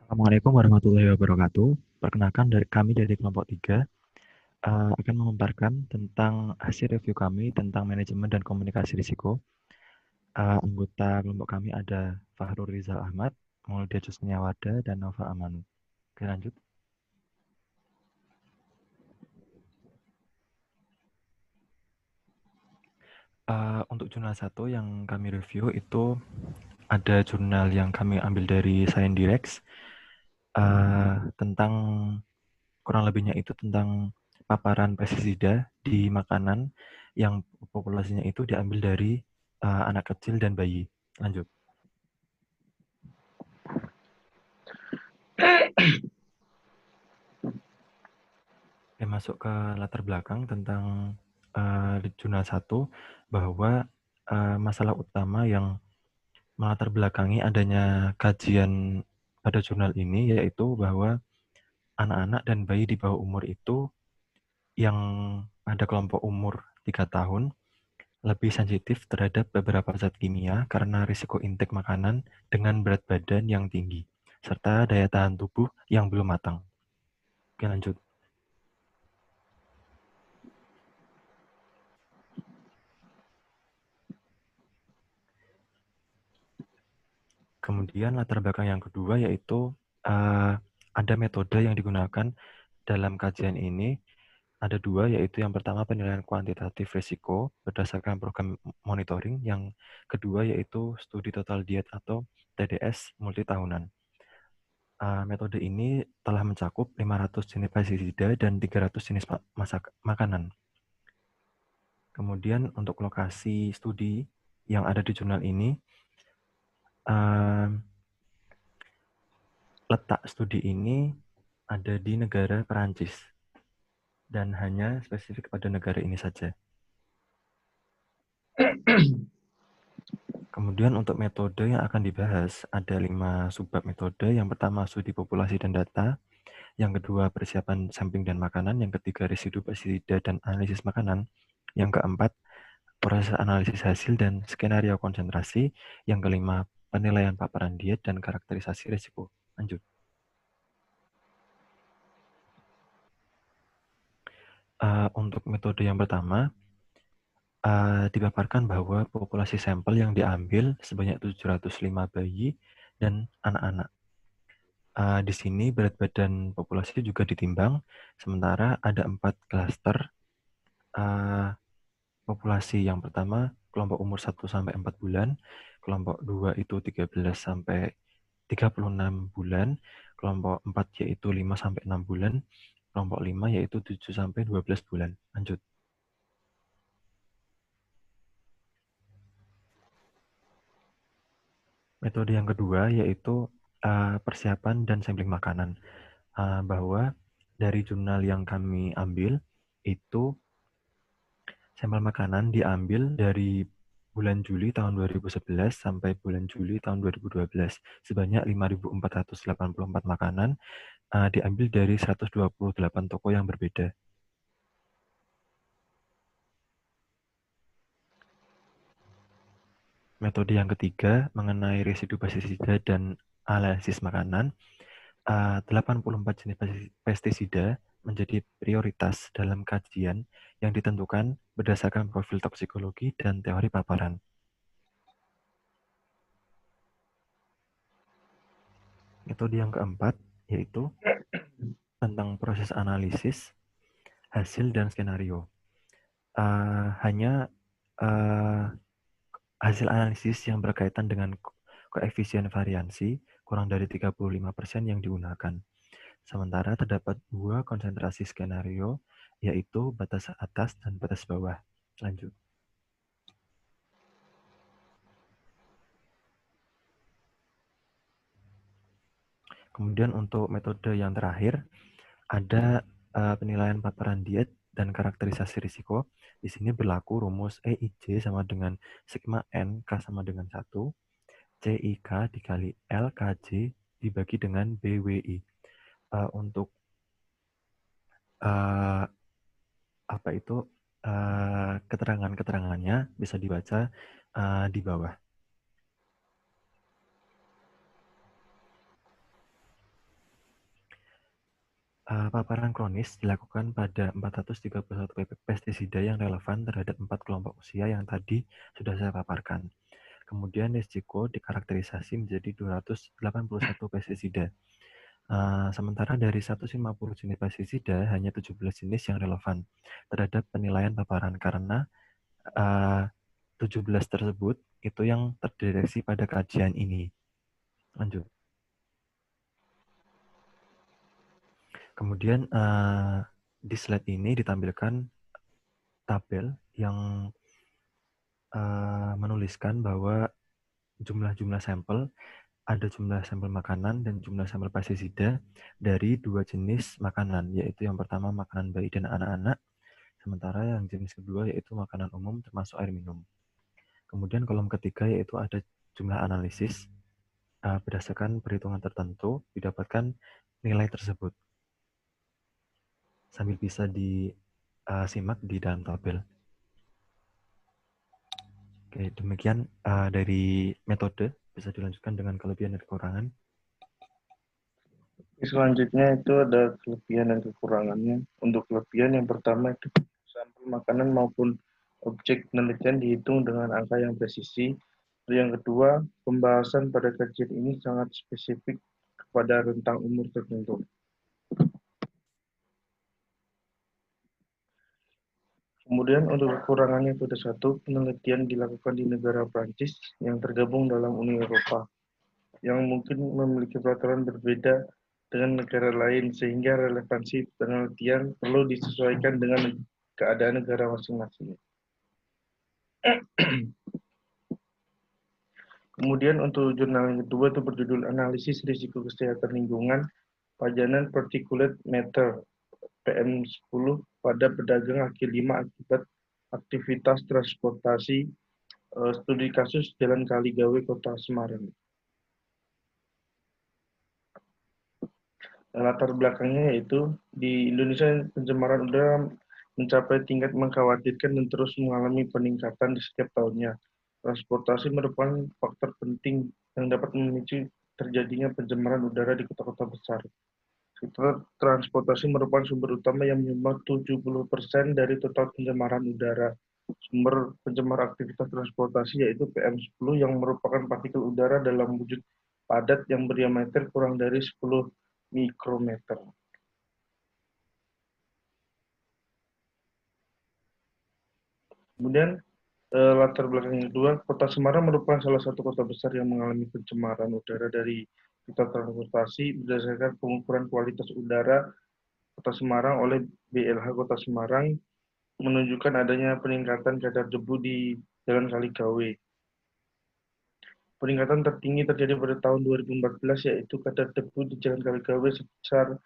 Assalamualaikum warahmatullahi wabarakatuh. Perkenalkan kami dari kelompok 3 akan memaparkan tentang hasil review kami tentang manajemen dan komunikasi risiko. Anggota kelompok kami ada Fahrul Rizal Ahmad, Maulida Jusniawada, dan Nova Amanu. Oke, lanjut. Untuk jurnal 1 yang kami review itu ada jurnal yang kami ambil dari ScienceDirect tentang kurang lebihnya itu tentang paparan pestisida di makanan yang populasinya itu diambil dari anak kecil dan bayi. Lanjut. Masuk ke latar belakang tentang jurnal 1 bahwa masalah utama yang melatar belakangi adanya kajian pada jurnal ini yaitu bahwa anak-anak dan bayi di bawah umur itu yang pada kelompok umur 3 tahun lebih sensitif terhadap beberapa zat kimia karena risiko intake makanan dengan berat badan yang tinggi, serta daya tahan tubuh yang belum matang. Oke, lanjut. Kemudian latar belakang yang kedua yaitu ada metode yang digunakan dalam kajian ini. Ada dua, yaitu yang pertama penilaian kuantitatif risiko berdasarkan program monitoring, yang kedua yaitu studi total diet atau TDS multitahunan. Metode ini telah mencakup 500 jenis pestisida dan 300 jenis makanan. Kemudian untuk lokasi studi yang ada di jurnal ini, letak studi ini ada di negara Perancis dan hanya spesifik pada negara ini saja. Kemudian untuk metode yang akan dibahas, ada 5 subbab metode. Yang pertama, studi populasi dan data. Yang kedua, persiapan sampling dan makanan. Yang ketiga, residu pestisida dan analisis makanan. Yang keempat, proses analisis hasil dan skenario konsentrasi. Yang kelima, penilaian paparan diet dan karakterisasi risiko. Lanjut. Untuk metode yang pertama, dipaparkan bahwa populasi sampel yang diambil sebanyak 705 bayi dan anak-anak. Di sini berat badan populasi juga ditimbang, sementara ada 4 klaster populasi. Yang pertama, kelompok umur 1 sampai 4 bulan, kelompok 2 itu 13 sampai 36 bulan, kelompok 4 yaitu 5 sampai 6 bulan, kelompok 5 yaitu 7 sampai 12 bulan. Lanjut. Metode yang kedua yaitu persiapan dan sampling makanan. Bahwa dari jurnal yang kami ambil itu sampel makanan diambil dari bulan Juli tahun 2011 sampai bulan Juli tahun 2012. Sebanyak 5.484 makanan diambil dari 128 toko yang berbeda. Metode yang ketiga mengenai residu pestisida dan analisis makanan. 84 jenis pestisida menjadi prioritas dalam kajian yang ditentukan berdasarkan profil toksikologi dan teori paparan. Metode yang keempat yaitu tentang proses analisis, hasil, dan skenario. Hanya hasil analisis yang berkaitan dengan koefisien variansi kurang dari 35% yang digunakan. Sementara terdapat 2 konsentrasi skenario, yaitu batas atas dan batas bawah. Lanjut. Kemudian untuk metode yang terakhir, ada penilaian paparan diet dan karakterisasi risiko. Di sini berlaku rumus EIJ sama dengan sigma N, K sama dengan 1, CIK dikali LKJ dibagi dengan BWI. Untuk apa itu keterangan-keterangannya bisa dibaca di bawah. Paparan kronis dilakukan pada 431 pestisida yang relevan terhadap 4 kelompok usia yang tadi sudah saya paparkan. Kemudian risiko dikarakterisasi menjadi 281 pestisida. Sementara dari 150 jenis pestisida, hanya 17 jenis yang relevan terhadap penilaian paparan karena 17 tersebut itu yang terdeteksi pada kajian ini. Lanjut. Kemudian di slide ini ditampilkan tabel yang menuliskan bahwa jumlah-jumlah sampel, ada jumlah sampel makanan dan jumlah sampel pestisida dari 2 jenis makanan, yaitu yang pertama makanan bayi dan anak-anak, sementara yang jenis kedua yaitu makanan umum termasuk air minum. Kemudian kolom ketiga yaitu ada jumlah analisis, berdasarkan perhitungan tertentu didapatkan nilai tersebut. Sambil bisa disimak di dalam tabel. Oke, demikian dari metode. Bisa dilanjutkan dengan kelebihan dan kekurangan. Selanjutnya itu ada kelebihan dan kekurangannya. Untuk kelebihan yang pertama itu sampel makanan maupun objek penelitian dihitung dengan angka yang presisi. Yang kedua, pembahasan pada kajian ini sangat spesifik kepada rentang umur tertentu. Kemudian untuk kekurangannya itu ada satu, penelitian dilakukan di negara Prancis yang tergabung dalam Uni Eropa, yang mungkin memiliki peraturan berbeda dengan negara lain, sehingga relevansi penelitian perlu disesuaikan dengan keadaan negara masing-masing. Kemudian untuk jurnal yang kedua itu berjudul Analisis Risiko Kesehatan Lingkungan Pajanan Particulate Matter PM10 pada pedagang kaki lima akibat aktivitas transportasi, studi kasus Jalan Kaligawe, Kota Semarang. Latar belakangnya yaitu di Indonesia pencemaran udara mencapai tingkat mengkhawatirkan dan terus mengalami peningkatan di setiap tahunnya. Transportasi merupakan faktor penting yang dapat memicu terjadinya pencemaran udara di kota-kota besar. Sektor transportasi merupakan sumber utama yang menyumbang 70% dari total pencemaran udara. Sumber pencemar aktivitas transportasi yaitu PM10 yang merupakan partikel udara dalam wujud padat yang berdiameter kurang dari 10 mikrometer. Kemudian latar belakang yang kedua, Kota Semarang merupakan salah satu kota besar yang mengalami pencemaran udara dari sektor transportasi berdasarkan pengukuran kualitas udara Kota Semarang oleh BLH Kota Semarang menunjukkan adanya peningkatan kadar debu di Jalan Kaligawe. Peningkatan tertinggi terjadi pada tahun 2014 yaitu kadar debu di Jalan Kaligawe sebesar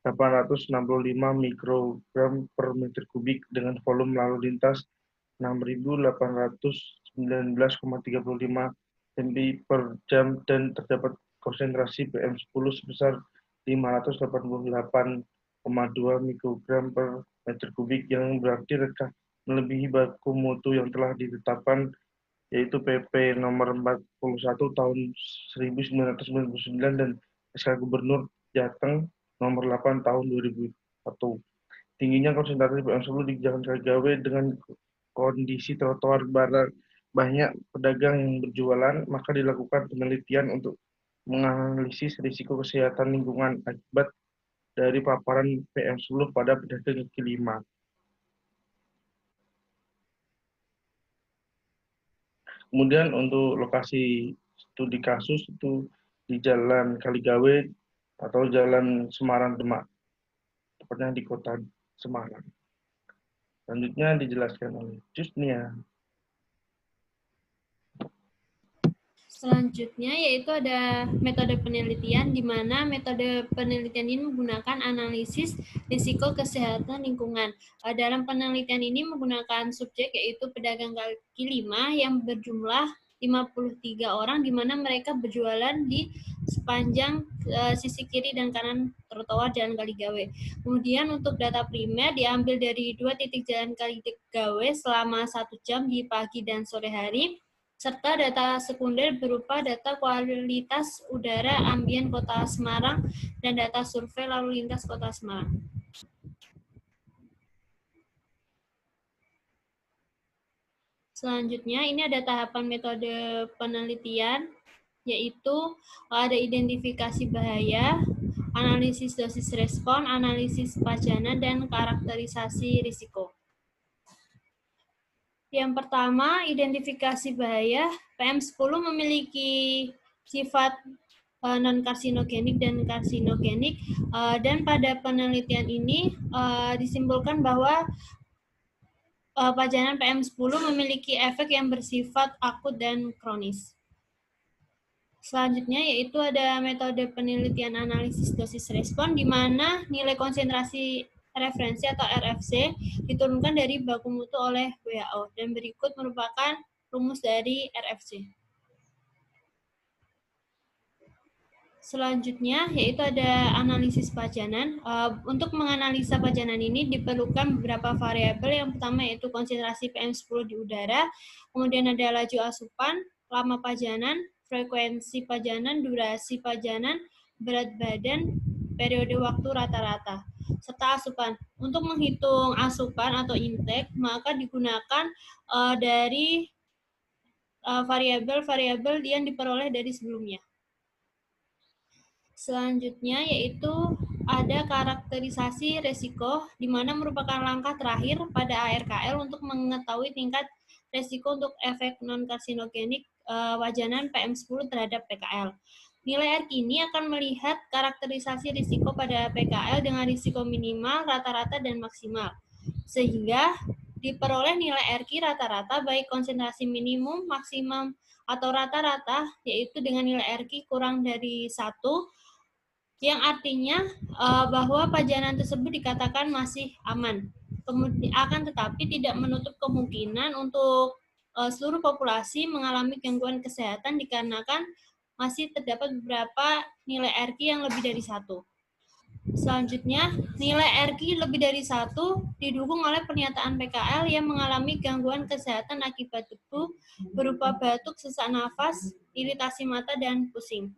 865 mikrogram per meter kubik dengan volume lalu lintas 6.819,35 cm per jam dan terdapat konsentrasi PM10 sebesar 588,2 mikrogram per meter kubik yang berarti melebihi baku mutu yang telah ditetapkan yaitu PP nomor 41 tahun 1999 dan SK Gubernur Jateng nomor 8 tahun 2001. Tingginya konsentrasi PM10 di Jalan Kaligawe dengan kondisi trotoar banyak pedagang yang berjualan, maka dilakukan penelitian untuk menganalisis risiko kesehatan lingkungan akibat dari paparan PM10 pada pedagang kaki lima. Kemudian untuk lokasi studi kasus itu di Jalan Kaligawe atau Jalan Semarang Demak, tepatnya di Kota Semarang. Selanjutnya dijelaskan oleh Jusnia. Selanjutnya yaitu ada metode penelitian di mana metode penelitian ini menggunakan analisis risiko kesehatan lingkungan. Dalam penelitian ini menggunakan subjek yaitu pedagang kaki lima yang berjumlah 53 orang di mana mereka berjualan di sepanjang sisi kiri dan kanan trotoar Jalan Kaligawe. Kemudian untuk data primer diambil dari 2 titik Jalan Kaligawe selama 1 jam di pagi dan sore hari. serta data sekunder berupa data kualitas udara ambien Kota Semarang dan data survei lalu lintas Kota Semarang. Selanjutnya, ini ada tahapan metode penelitian, yaitu ada identifikasi bahaya, analisis dosis respon, analisis pajanan, dan karakterisasi risiko. Yang pertama, identifikasi bahaya. PM10 memiliki sifat non-karsinogenik dan karsinogenik, dan pada penelitian ini disimpulkan bahwa pajanan PM10 memiliki efek yang bersifat akut dan kronis. Selanjutnya yaitu ada metode penelitian analisis dosis respon, di mana nilai konsentrasi referensi atau RFC diturunkan dari baku mutu oleh WHO, dan berikut merupakan rumus dari RFC. Selanjutnya yaitu ada analisis pajanan. Untuk menganalisa pajanan ini diperlukan beberapa variabel. Yang pertama yaitu konsentrasi PM10 di udara, kemudian ada laju asupan, lama pajanan, frekuensi pajanan, durasi pajanan, berat badan, periode waktu rata-rata, serta asupan. Untuk menghitung asupan atau intake, maka digunakan dari variabel-variabel yang diperoleh dari sebelumnya. Selanjutnya yaitu ada karakterisasi resiko, di mana merupakan langkah terakhir pada ARKL untuk mengetahui tingkat resiko untuk efek non-karsinogenik wajanan PM10 terhadap PKL. Nilai RQ ini akan melihat karakterisasi risiko pada PKL dengan risiko minimal, rata-rata, dan maksimal. Sehingga diperoleh nilai RQ rata-rata baik konsentrasi minimum, maksimum, atau rata-rata, yaitu dengan nilai RQ kurang dari 1, yang artinya bahwa pajanan tersebut dikatakan masih aman. Kemudian akan tetapi tidak menutup kemungkinan untuk seluruh populasi mengalami gangguan kesehatan dikarenakan masih terdapat beberapa nilai RQ yang lebih dari 1. Selanjutnya, nilai RQ lebih dari 1 didukung oleh pernyataan PKL yang mengalami gangguan kesehatan akibat debu berupa batuk, sesak nafas, iritasi mata, dan pusing.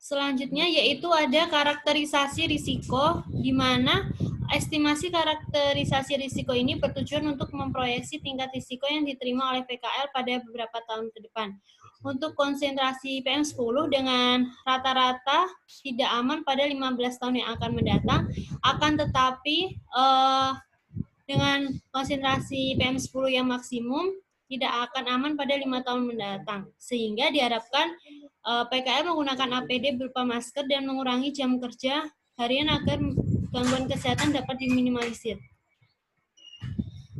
Selanjutnya yaitu ada karakterisasi risiko, di mana estimasi karakterisasi risiko ini bertujuan untuk memproyeksi tingkat risiko yang diterima oleh PKL pada beberapa tahun ke depan. Untuk konsentrasi PM10 dengan rata-rata tidak aman pada 15 tahun yang akan mendatang, akan tetapi dengan konsentrasi PM10 yang maksimum tidak akan aman pada 5 tahun mendatang. Sehingga diharapkan PKL menggunakan APD berupa masker dan mengurangi jam kerja harian agar gangguan kesehatan dapat diminimalisir.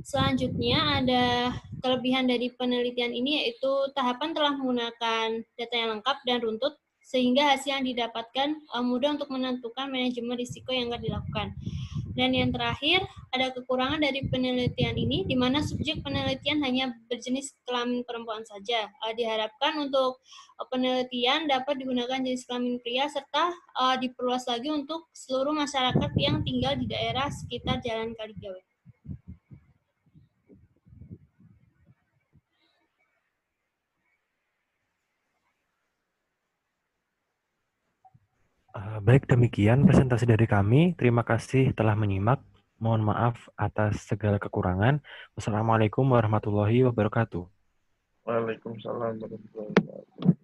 Selanjutnya ada kelebihan dari penelitian ini yaitu tahapan telah menggunakan data yang lengkap dan runtut, sehingga hasil yang didapatkan mudah untuk menentukan manajemen risiko yang akan dilakukan. Dan yang terakhir, ada kekurangan dari penelitian ini, di mana subjek penelitian hanya berjenis kelamin perempuan saja. Diharapkan untuk penelitian dapat digunakan jenis kelamin pria, serta diperluas lagi untuk seluruh masyarakat yang tinggal di daerah sekitar Jalan Kaligawe. Baik, demikian presentasi dari kami. Terima kasih telah menyimak. Mohon maaf atas segala kekurangan. Wassalamualaikum warahmatullahi wabarakatuh. Waalaikumsalam warahmatullahi wabarakatuh.